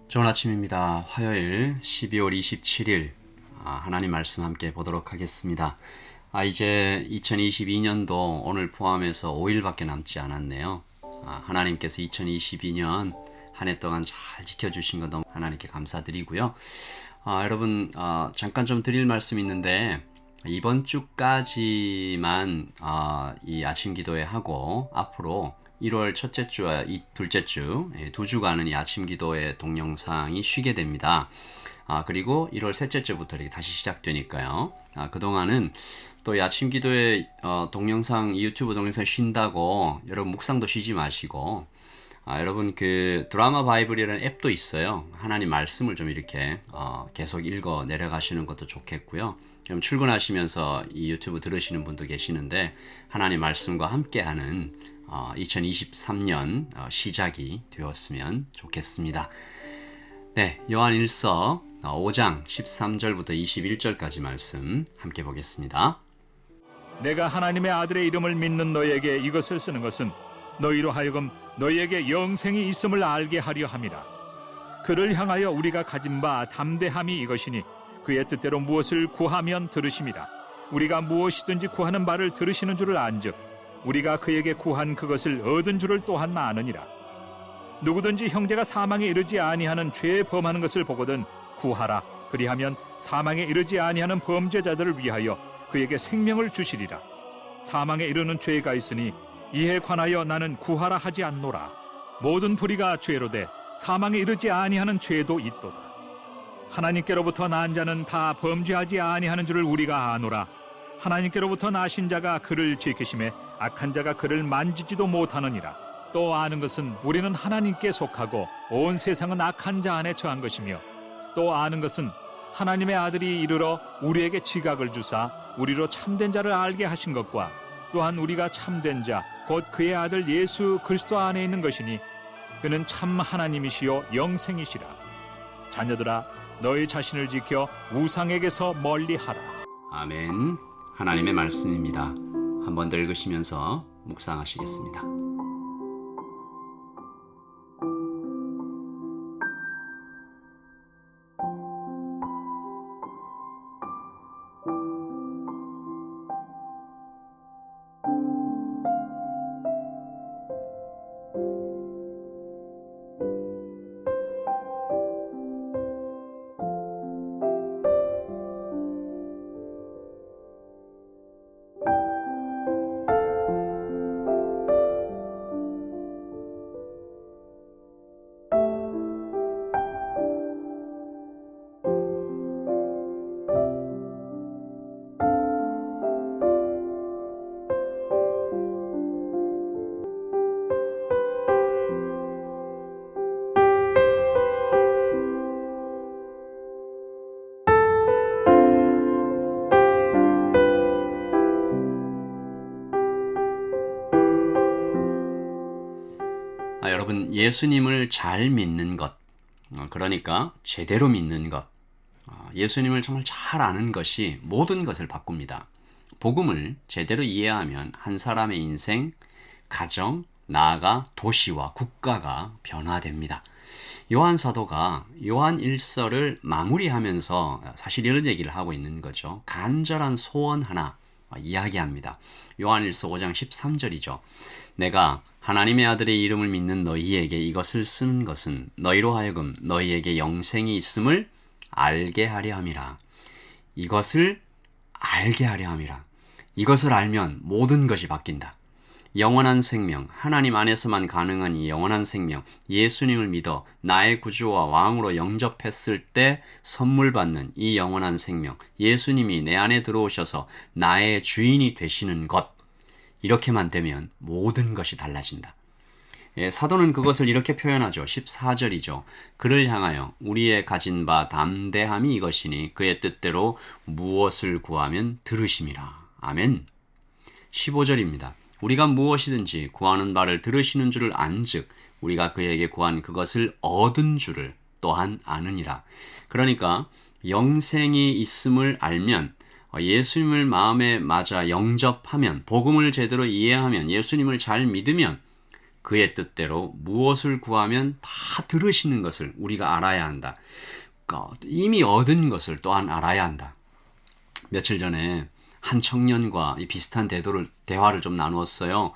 좋은 아침입니다. 화요일 12월 27일 하나님 말씀 함께 보도록 하겠습니다. 이제 2022년도 오늘 포함해서 5일밖에 남지 않았네요. 하나님께서 2022년 한 해 동안 잘 지켜주신 것 너무 하나님께 감사드리고요. 여러분 잠깐 좀 드릴 말씀이 있는데 이번 주까지만 이 아침 기도회 하고 앞으로 1월 첫째 주와 둘째 주, 두 주간은 이 아침 기도의 동영상이 쉬게 됩니다. 그리고 1월 셋째 주부터 이렇게 다시 시작되니까요. 그동안은 또 이 아침 기도의 동영상, 유튜브 동영상 쉰다고 여러분 묵상도 쉬지 마시고, 여러분 그 드라마 바이블이라는 앱도 있어요. 하나님 말씀을 좀 이렇게 계속 읽어 내려가시는 것도 좋겠고요. 좀 출근하시면서 이 유튜브 들으시는 분도 계시는데 하나님 말씀과 함께하는 2023년 시작이 되었으면 좋겠습니다. 네, 요한 1서 5장 13절부터 21절까지 말씀 함께 보겠습니다. 내가 하나님의 아들의 이름을 믿는 너희에게 이것을 쓰는 것은 너희로 하여금 너희에게 영생이 있음을 알게 하려 함이라. 그를 향하여 우리가 가진 바 담대함이 이것이니 그의 뜻대로 무엇을 구하면 들으심이라. 우리가 무엇이든지 구하는 바를 들으시는 줄을 안즉 우리가 그에게 구한 그것을 얻은 줄을 또한 아느니라. 누구든지 형제가 사망에 이르지 아니하는 죄에 범하는 것을 보거든 구하라. 그리하면 사망에 이르지 아니하는 범죄자들을 위하여 그에게 생명을 주시리라. 사망에 이르는 죄가 있으니 이에 관하여 나는 구하라 하지 않노라. 모든 불의가 죄로되 사망에 이르지 아니하는 죄도 있도다. 하나님께로부터 난 자는 다 범죄하지 아니하는 줄을 우리가 아노라. 하나님께로부터 나신 자가 그를 지키심에 악한 자가 그를 만지지도 못하느니라. 또 아는 것은 우리는 하나님께 속하고 온 세상은 악한 자 안에 처한 것이며, 또 아는 것은 하나님의 아들이 이르러 우리에게 지각을 주사 우리로 참된 자를 알게 하신 것과 또한 우리가 참된 자 곧 그의 아들 예수 그리스도 안에 있는 것이니 그는 참 하나님이시요 영생이시라. 자녀들아, 너희 자신을 지켜 우상에게서 멀리하라. 아멘. 하나님의 말씀입니다. 한번 더 읽으시면서 묵상하시겠습니다. 여러분, 예수님을 잘 믿는 것, 그러니까 제대로 믿는 것, 예수님을 정말 잘 아는 것이 모든 것을 바꿉니다. 복음을 제대로 이해하면 한 사람의 인생, 가정, 나아가 도시와 국가가 변화됩니다. 요한 사도가 요한 1서를 마무리하면서 사실 이런 얘기를 하고 있는 거죠. 간절한 소원 하나 이야기합니다. 요한 1서 5장 13절이죠. 내가 하나님의 아들의 이름을 믿는 너희에게 이것을 쓰는 것은 너희로 하여금 너희에게 영생이 있음을 알게 하려 함이라. 이것을 알게 하려 함이라. 이것을 알면 모든 것이 바뀐다. 영원한 생명, 하나님 안에서만 가능한 이 영원한 생명, 예수님을 믿어 나의 구주와 왕으로 영접했을 때 선물 받는 이 영원한 생명, 예수님이 내 안에 들어오셔서 나의 주인이 되시는 것, 이렇게만 되면 모든 것이 달라진다. 사도는 그것을 이렇게 표현하죠. 14절이죠. 그를 향하여 우리의 가진 바 담대함이 이것이니 그의 뜻대로 무엇을 구하면 들으심이라. 아멘. 15절입니다. 우리가 무엇이든지 구하는 바를 들으시는 줄을 안즉 우리가 그에게 구한 그것을 얻은 줄을 또한 아느니라. 그러니까 영생이 있음을 알면, 예수님을 마음에 맞아 영접하면, 복음을 제대로 이해하면, 예수님을 잘 믿으면 그의 뜻대로 무엇을 구하면 다 들으시는 것을 우리가 알아야 한다. 그러니까 이미 얻은 것을 또한 알아야 한다. 며칠 전에 한 청년과 이 비슷한 대화를 좀 나누었어요.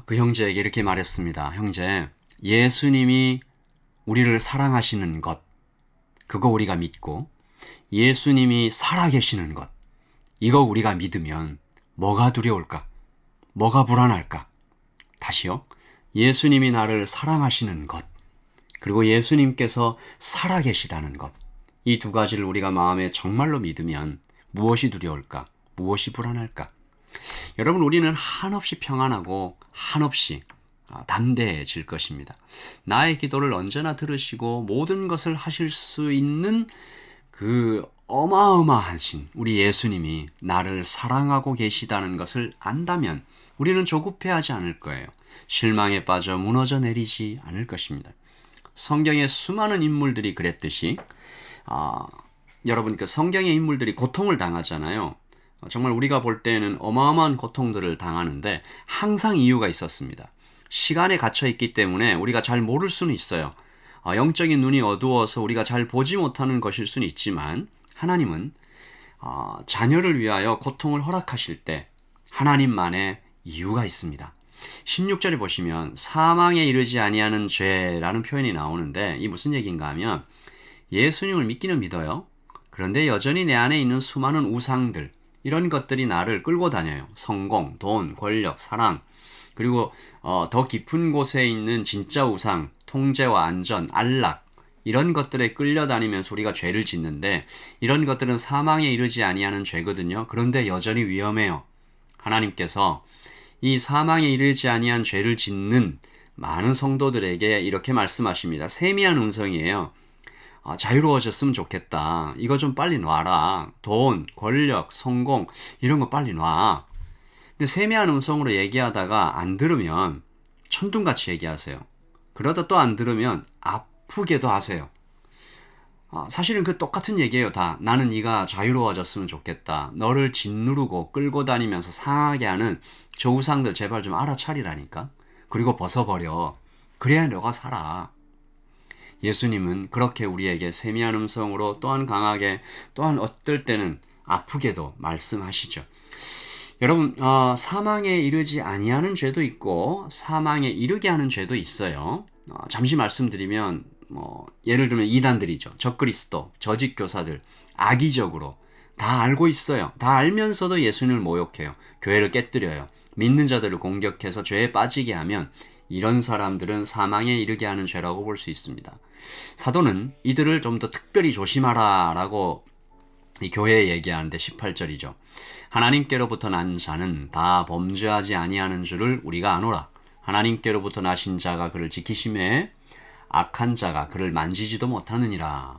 그 형제에게 이렇게 말했습니다. 형제, 예수님이 우리를 사랑하시는 것, 그거 우리가 믿고 예수님이 살아계시는 것, 이거 우리가 믿으면 뭐가 두려울까? 뭐가 불안할까? 다시요. 예수님이 나를 사랑하시는 것, 그리고 예수님께서 살아계시다는 것, 이 두 가지를 우리가 마음에 정말로 믿으면 무엇이 두려울까? 무엇이 불안할까? 여러분, 우리는 한없이 평안하고 한없이 담대해질 것입니다. 나의 기도를 언제나 들으시고 모든 것을 하실 수 있는 그 어마어마하신 우리 예수님이 나를 사랑하고 계시다는 것을 안다면 우리는 조급해하지 않을 거예요. 실망에 빠져 무너져 내리지 않을 것입니다. 성경의 수많은 인물들이 그랬듯이 여러분, 그 성경의 인물들이 고통을 당하잖아요. 정말 우리가 볼 때에는 어마어마한 고통들을 당하는데 항상 이유가 있었습니다. 시간에 갇혀 있기 때문에 우리가 잘 모를 수는 있어요. 영적인 눈이 어두워서 우리가 잘 보지 못하는 것일 수는 있지만 하나님은 자녀를 위하여 고통을 허락하실 때 하나님만의 이유가 있습니다. 16절에 보시면 사망에 이르지 아니하는 죄라는 표현이 나오는데 이 무슨 얘기인가 하면 예수님을 믿기는 믿어요. 그런데 여전히 내 안에 있는 수많은 우상들, 이런 것들이 나를 끌고 다녀요. 성공, 돈, 권력, 사랑, 그리고 더 깊은 곳에 있는 진짜 우상, 통제와 안전, 안락, 이런 것들에 끌려다니면서 우리가 죄를 짓는데 이런 것들은 사망에 이르지 아니하는 죄거든요. 그런데 여전히 위험해요. 하나님께서 이 사망에 이르지 아니한 죄를 짓는 많은 성도들에게 이렇게 말씀하십니다. 세미한 음성이에요. 자유로워졌으면 좋겠다. 이거 좀 빨리 놔라. 돈, 권력, 성공, 이런 거 빨리 놔. 근데 세미한 음성으로 얘기하다가 안 들으면 천둥같이 얘기하세요. 그러다 또 안 들으면 아프게도 하세요. 사실은 그 똑같은 얘기예요. 다. 나는 네가 자유로워졌으면 좋겠다. 너를 짓누르고 끌고 다니면서 상하게 하는 저 우상들 제발 좀 알아차리라니까. 그리고 벗어버려. 그래야 너가 살아. 예수님은 그렇게 우리에게 세미한 음성으로 또한 강하게, 또한 어떨 때는 아프게도 말씀하시죠. 여러분, 사망에 이르지 아니하는 죄도 있고 사망에 이르게 하는 죄도 있어요. 잠시 말씀드리면 예를 들면 이단들이죠. 적그리스도, 저직교사들, 악의적으로 다 알고 있어요. 다 알면서도 예수님을 모욕해요. 교회를 깨뜨려요. 믿는 자들을 공격해서 죄에 빠지게 하면 이런 사람들은 사망에 이르게 하는 죄라고 볼 수 있습니다. 사도는 이들을 좀 더 특별히 조심하라 라고 이 교회에 얘기하는데 18절이죠. 하나님께로부터 난 자는 다 범죄하지 아니하는 줄을 우리가 아노라. 하나님께로부터 나신 자가 그를 지키심에 악한 자가 그를 만지지도 못하느니라.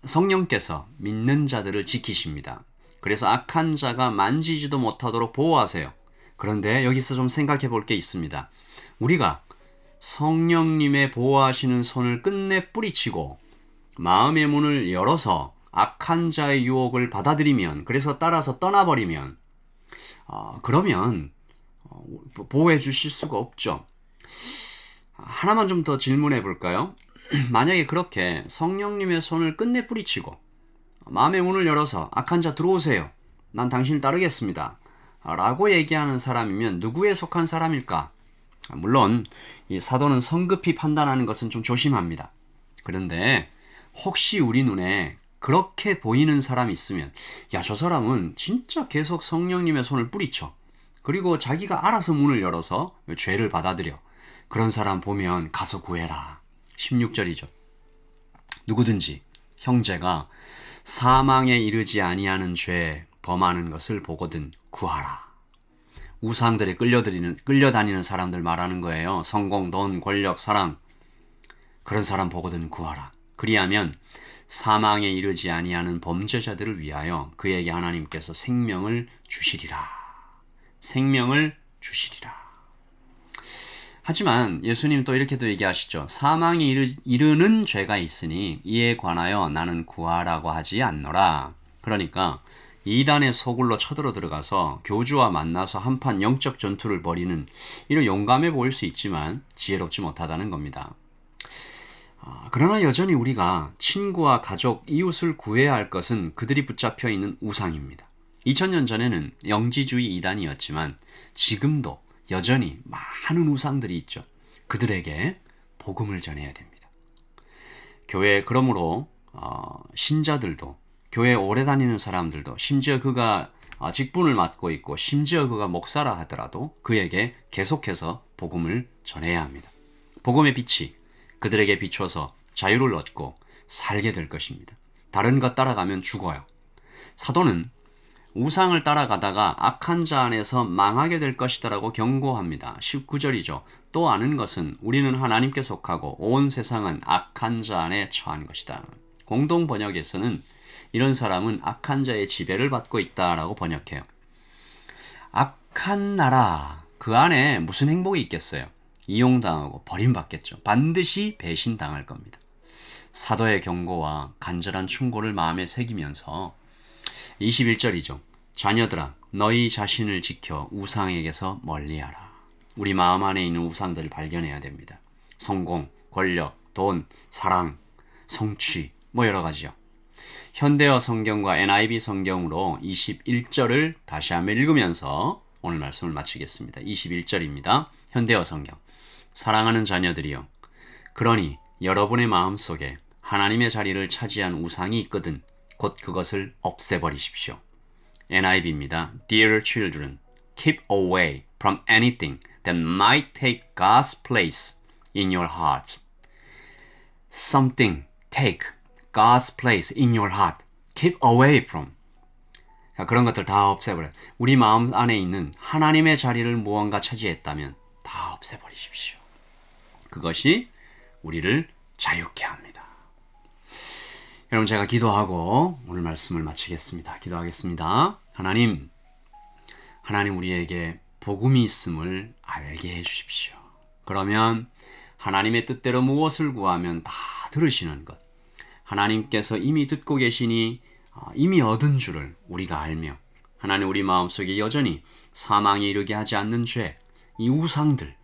성령께서 믿는 자들을 지키십니다. 그래서 악한 자가 만지지도 못하도록 보호하세요. 그런데 여기서 좀 생각해 볼 게 있습니다. 우리가 성령님의 보호하시는 손을 끝내 뿌리치고 마음의 문을 열어서 악한 자의 유혹을 받아들이면, 그래서 따라서 떠나버리면 그러면 보호해 주실 수가 없죠. 하나만 좀 더 질문해 볼까요? 만약에 그렇게 성령님의 손을 끝내 뿌리치고 마음의 문을 열어서 악한 자 들어오세요. 난 당신을 따르겠습니다. 라고 얘기하는 사람이면 누구에 속한 사람일까? 물론 이 사도는 성급히 판단하는 것은 좀 조심합니다. 그런데 혹시 우리 눈에 그렇게 보이는 사람이 있으면, 야, 저 사람은 진짜 계속 성령님의 손을 뿌리쳐. 그리고 자기가 알아서 문을 열어서 죄를 받아들여. 그런 사람 보면 가서 구해라. 16절이죠. 누구든지 형제가 사망에 이르지 아니하는 죄 범하는 것을 보거든 구하라. 우상들에 끌려다니는 사람들 말하는 거예요. 성공, 돈, 권력, 사랑. 그런 사람 보거든 구하라. 그리하면 사망에 이르지 아니하는 범죄자들을 위하여 그에게 하나님께서 생명을 주시리라. 생명을 주시리라. 하지만 예수님 또 이렇게도 얘기하시죠. 사망에 이르는 죄가 있으니 이에 관하여 나는 구하라고 하지 않노라. 그러니까 이단의 소굴로 쳐들어 들어가서 교주와 만나서 한판 영적 전투를 벌이는 이런 용감해 보일 수 있지만 지혜롭지 못하다는 겁니다. 그러나 여전히 우리가 친구와 가족, 이웃을 구해야 할 것은 그들이 붙잡혀 있는 우상입니다. 2000년 전에는 영지주의 이단이었지만 지금도 여전히 많은 우상들이 있죠. 그들에게 복음을 전해야 됩니다. 교회 그러므로 신자들도 교회 오래 다니는 사람들도 심지어 그가 직분을 맡고 있고 심지어 그가 목사라 하더라도 그에게 계속해서 복음을 전해야 합니다. 복음의 빛이 그들에게 비춰서 자유를 얻고 살게 될 것입니다. 다른 것 따라가면 죽어요. 사도는 우상을 따라가다가 악한 자 안에서 망하게 될 것이다라고 경고합니다. 19절이죠. 또 아는 것은 우리는 하나님께 속하고 온 세상은 악한 자 안에 처한 것이다. 공동 번역에서는 이런 사람은 악한 자의 지배를 받고 있다라고 번역해요. 악한 나라, 그 안에 무슨 행복이 있겠어요? 이용당하고 버림받겠죠. 반드시 배신당할 겁니다. 사도의 경고와 간절한 충고를 마음에 새기면서 21절이죠. 자녀들아, 너희 자신을 지켜 우상에게서 멀리하라. 우리 마음 안에 있는 우상들을 발견해야 됩니다. 성공, 권력, 돈, 사랑, 성취, 여러 가지요. 현대어 성경과 NIV 성경으로 21절을 다시 한번 읽으면서 오늘 말씀을 마치겠습니다. 21절입니다. 현대어 성경. 사랑하는 자녀들이여, 그러니 여러분의 마음속에 하나님의 자리를 차지한 우상이 있거든 곧 그것을 없애버리십시오. NIV입니다. Dear children, keep away from anything that might take God's place in your heart. Something take God's place in your heart. Keep away from. 그런 것들 다 없애버려요. 우리 마음 안에 있는 하나님의 자리를 무언가 차지했다면 다 없애버리십시오. 그것이 우리를 자유케 합니다. 여러분, 제가 기도하고 오늘 말씀을 마치겠습니다. 기도하겠습니다. 하나님 우리에게 복음이 있음을 알게 해주십시오. 그러면 하나님의 뜻대로 무엇을 구하면 다 들으시는 것, 하나님께서 이미 듣고 계시니 이미 얻은 줄을 우리가 알며, 하나님 우리 마음속에 여전히 사망에 이르게 하지 않는 죄, 이 우상들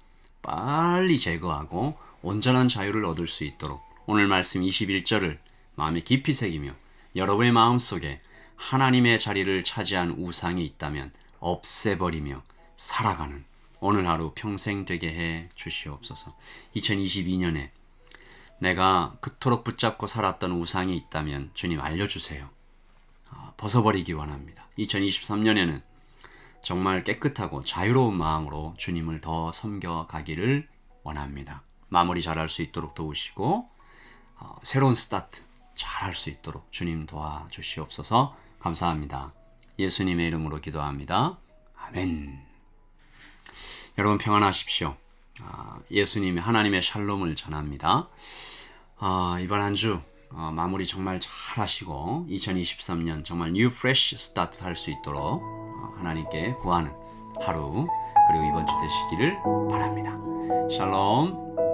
빨리 제거하고 온전한 자유를 얻을 수 있도록 오늘 말씀 21절을 마음에 깊이 새기며 여러분의 마음속에 하나님의 자리를 차지한 우상이 있다면 없애버리며 살아가는 오늘 하루 평생 되게 해 주시옵소서. 2022년에 내가 그토록 붙잡고 살았던 우상이 있다면 주님 알려주세요. 벗어버리기 원합니다. 2023년에는 정말 깨끗하고 자유로운 마음으로 주님을 더 섬겨가기를 원합니다. 마무리 잘할 수 있도록 도우시고 새로운 스타트 잘할 수 있도록 주님 도와주시옵소서. 감사합니다. 예수님의 이름으로 기도합니다. 아멘. 여러분 평안하십시오. 예수님의 하나님의 샬롬을 전합니다. 이번 한 주 마무리 정말 잘 하시고 2023년 정말 뉴 프레쉬 스타트 할 수 있도록 하나님께 구하는 하루 그리고 이번 주 되시기를 바랍니다. 샬롬.